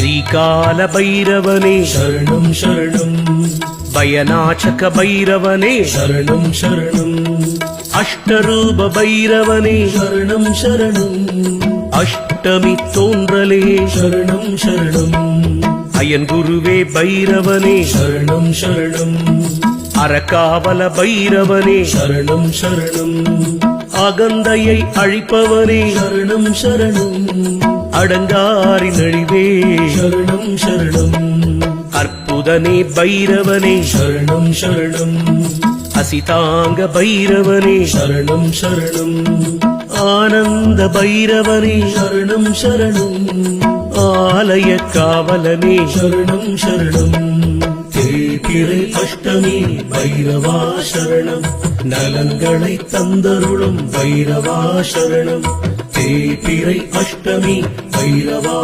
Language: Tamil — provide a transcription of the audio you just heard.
ஸ்ரீகால பைரவனே சரணம் சரணம் பயநாசக பைரவனே சரணம் சரணம் அஷ்டரூப பைரவனே சரணம் சரணம் அஷ்டமி தோன்றலே சரணம் சரணம் அயன் குருவே பைரவனே சரணம் சரணம் அரக்காவல பைரவனே சரணம் சரணம் அகந்தையை அழிப்பவனே சரணம் சரணம் அடங்காரி நழிவே சரணம் சரணம் அற்புதனே பைரவனே சரணம் சரணம் அசிதாங்க பைரவனே சரணம் சரணம் ஆனந்த பைரவனே சரணம் சரணம் ஆலய காவலனே சரணம் சரணம் தேய்பிறை அஷ்டமி பைரவா சரணம் நலன்களை தந்தருளும் பைரவா சரணம் தேய்பிறை அஷ்டமி பைரவா